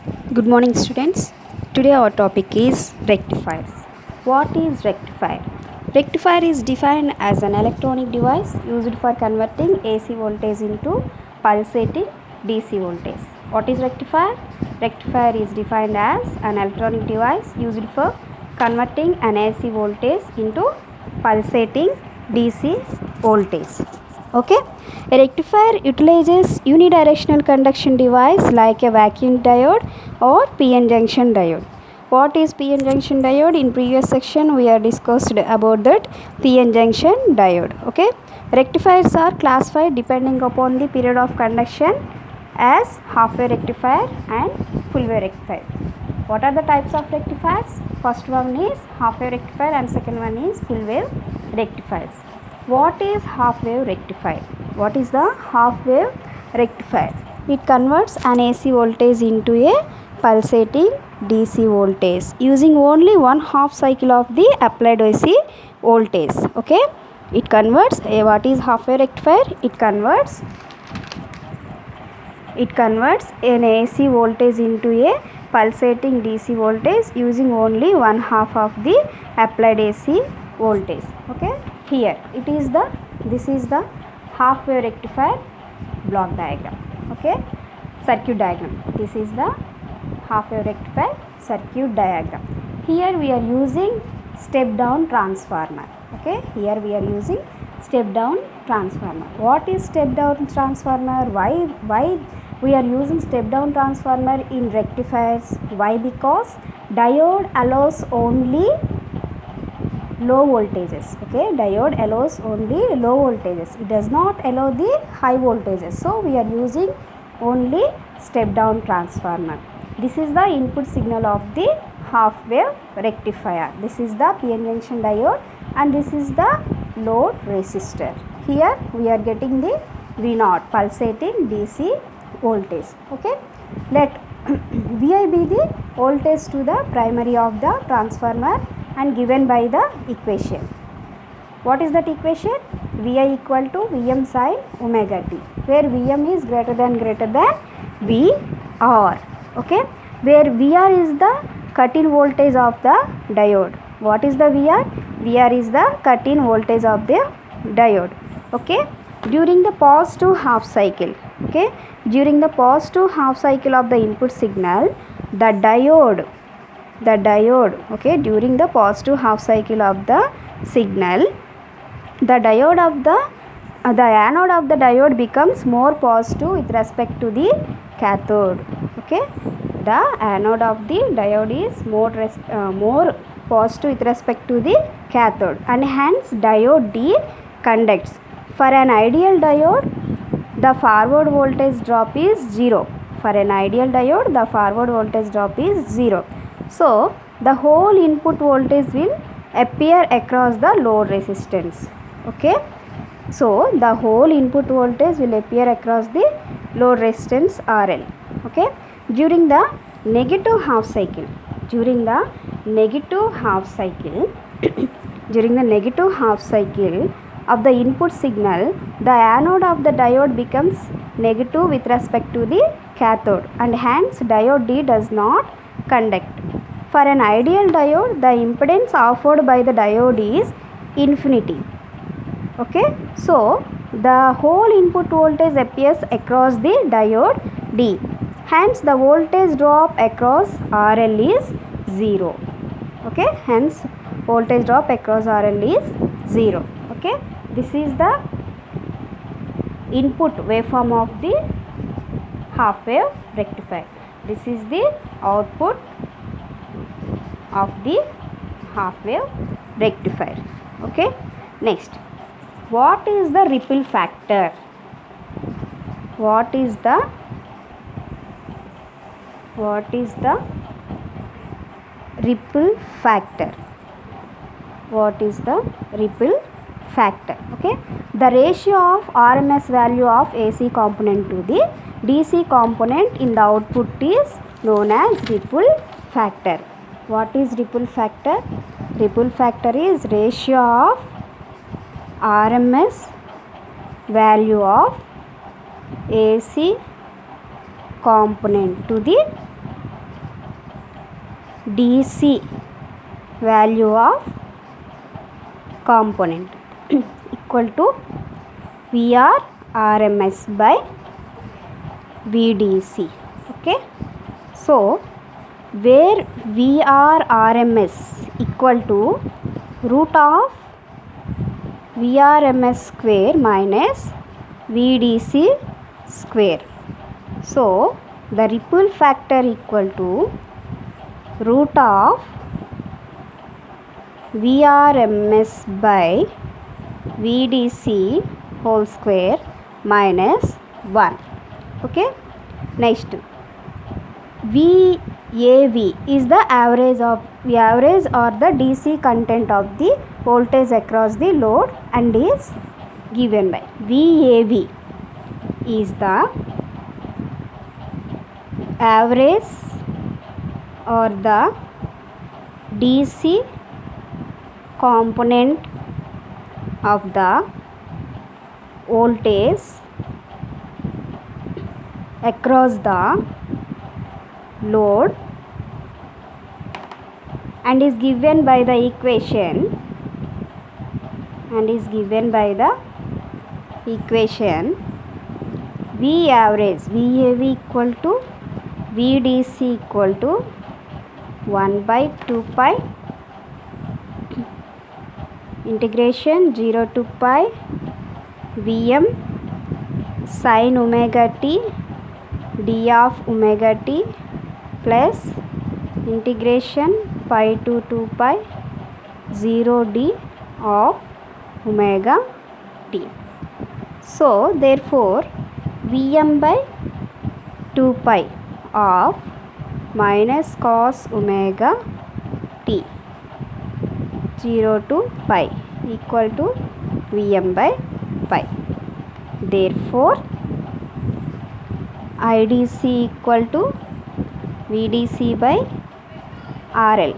Good morning, students. Today our topic is rectifiers. What is rectifier? Rectifier is defined as an electronic device used for converting AC voltage into pulsating DC voltage. What is rectifier? Rectifier is defined as an electronic device used for converting an AC voltage into pulsating DC voltage. Okay, a rectifier utilizes unidirectional conduction device like a vacuum diode or PN junction diode. What is PN junction diode? In previous section we have discussed about that PN junction diode. Okay, rectifiers are classified depending upon the period of conduction as half wave rectifier and full wave rectifier. What are the types of rectifiers? First one is half wave rectifier and second one is full wave rectifiers. What is half wave rectifier? What is the half wave rectifier? It converts an AC voltage into a pulsating DC voltage using only one half cycle of the applied AC voltage. Okay, it converts what is half wave rectifier? It converts an AC voltage into a pulsating DC voltage using only one half of the applied AC voltage. Okay, here this is the half wave rectifier block diagram. Okay, circuit diagram. This is the half wave rectifier circuit diagram. Here we are using step down transformer. Okay, here we are using step down transformer. What is step down transformer? Why we are using step down transformer in rectifiers? Why? Because diode allows only low voltages. Okay, diode allows only low voltages. It does not allow the high voltages. So we are using only step down transformer. This is the input signal of the half wave rectifier. This is the PN junction diode and this is the load resistor. Here we are getting the V0 pulsating DC voltage. Okay, let Vi be the voltage to the primary of the transformer and given by the equation. What is that equation? Vi equal to Vm sin omega t, where Vm is greater than Vr. Okay, where Vr is the cut-in voltage of the diode. What is the Vr? Vr is the cut-in voltage of the diode. Okay, during the positive half cycle. Okay, during the positive half cycle of the input signal, the diode, okay, during the positive half cycle of the signal, the diode of the anode of the diode becomes more positive with respect to the cathode. Okay, the anode of the diode is more positive with respect to the cathode and hence diode D conducts. For an ideal diode, the forward voltage drop is 0. For an ideal diode, the forward voltage drop is 0. So, the whole input voltage will appear across the load resistance. Okay. So, the whole input voltage will appear across the load resistance RL. Okay. During the negative half cycle, during the negative half cycle of the input signal, the anode of the diode becomes negative with respect to the cathode and hence diode D does not conduct. For an ideal diode, the impedance offered by the diode is infinity. Okay, so the whole input voltage appears across the diode D. Hence the voltage drop across RL is 0. Okay, hence voltage drop across RL is 0. Okay, this is the input waveform of the half wave rectifier. This is the output of the half wave rectifier. Okay, next, what is the ripple factor? What is the ripple factor? What is the ripple factor? Okay, the ratio of RMS value of AC component to the DC component in the output is known as ripple factor. What is ripple factor? Ripple factor is ratio of RMS value of AC component to the DC value of component equal to VR RMS by VDC. Okay, so where VR RMS equal to root of VRMS square minus VDC square. So the ripple factor equal to root of VRMS by VDC whole square minus 1. Okay, next VAV is the average or the DC content of the voltage across the load and is given by VAV is the average or the DC component of the voltage across the load and is given by the equation V average VAV equal to VDC equal to 1 by 2 pi integration 0 to pi Vm sin omega t d of omega t plus integration pi to 2 pi 0 d of omega t. So therefore Vm by 2 pi of minus cos omega t 0 to pi equal to Vm by pi. Therefore IDC equal to VDC by RL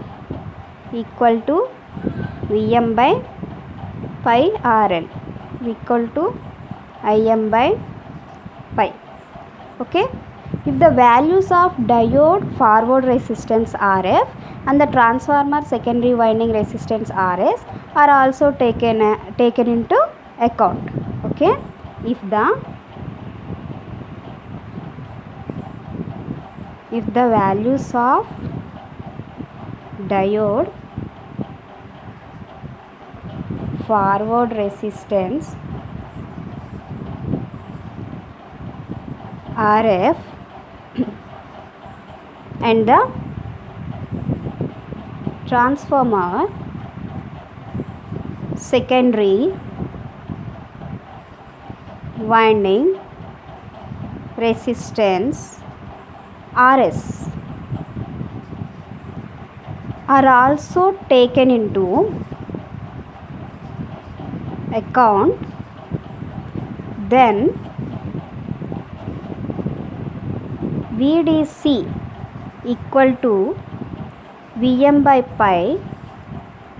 equal to Vm by pi RL equal to Im by pi. Okay, if the values of diode forward resistance RF and the transformer secondary winding resistance RS are also taken into account. Okay, if the values of diode forward resistance RF and the transformer secondary winding resistance RS are also taken into account, then VDC equal to Vm by pi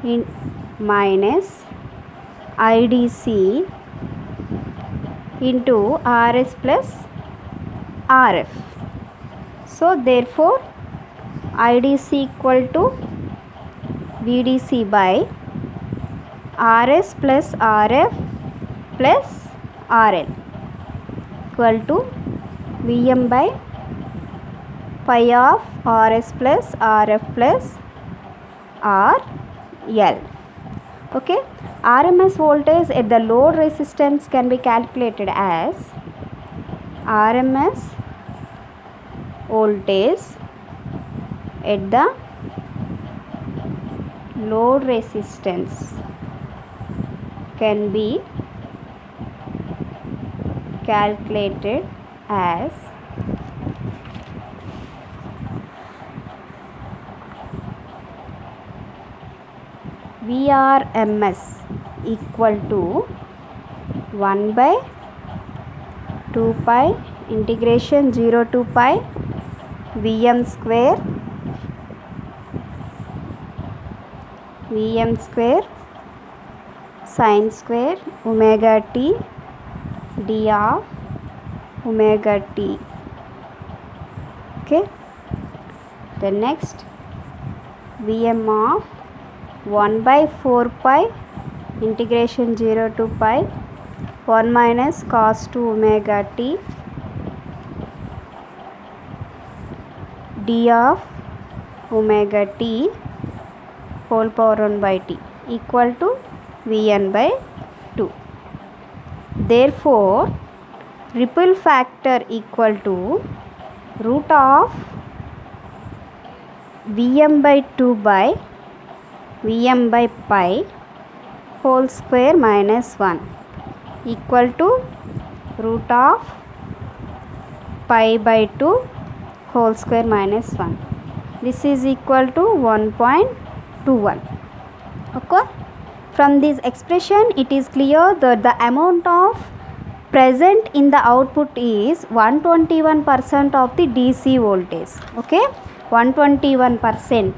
in minus IDC into RS plus RF. So therefore IDC equal to VDC by RS plus RF plus RL equal to Vm by pi of RS plus RF plus RL. Okay, RMS voltage at the load resistance can be calculated as RMS voltage at the load resistance can be calculated as VRMS equal to 1 by 2 pi integration 0 to pi Vm square sin square omega t d of omega t. Okay, the next Vm of 1 by 4 pi integration 0 to pi 1 minus cos 2 omega t d of omega t whole power 1 by t equal to Vn by 2. Therefore, ripple factor equal to root of Vm by 2 by Vm by pi whole square minus 1 equal to root of pi by 2 whole square minus 1. This is equal to 1.21. Okay. From this expression, it is clear that the amount of present in the output is 121% of the DC voltage. Okay, 121%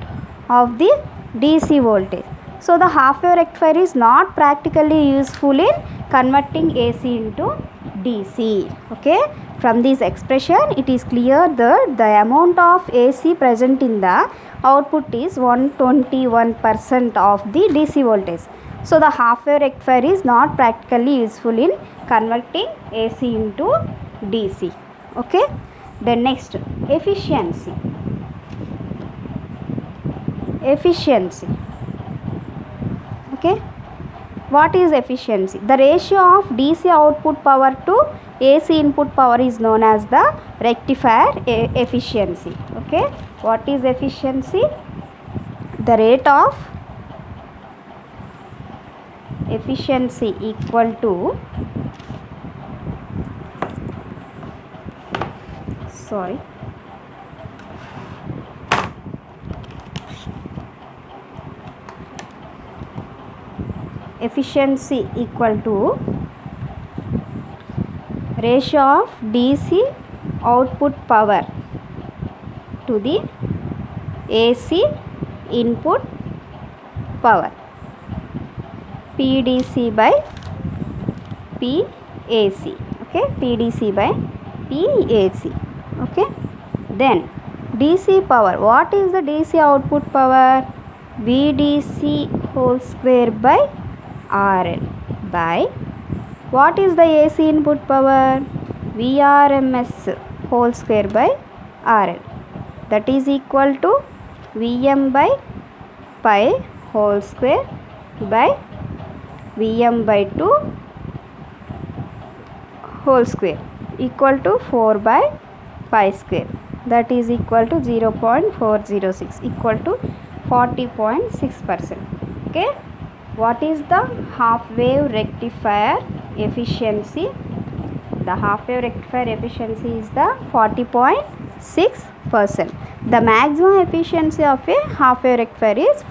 of the DC voltage. So the half wave rectifier is not practically useful in converting AC into DC. Okay, from this expression, it is clear that the amount of AC present in the output is 121% of the DC voltage. So the half wave rectifier is not practically useful in converting AC into DC. Okay. Then next, efficiency. Efficiency. Okay. What is efficiency? The ratio of DC output power to AC input power is known as the rectifier efficiency. Okay. What is efficiency? The rate of efficiency equal to efficiency equal to ratio of DC output power to the AC input power, PDC by PAC. Okay, PDC by PAC. Okay, then DC power. What is the DC output power? VDC whole square by RL by what is the AC input power? VRMS whole square by RL, that is equal to Vm by pi whole square by Vm by 2 whole square equal to 4 by pi square, that is equal to 0.406 equal to 40.6%. Okay. What is the half wave rectifier efficiency? The half wave rectifier efficiency is the 40.6%. The maximum efficiency of a half wave rectifier is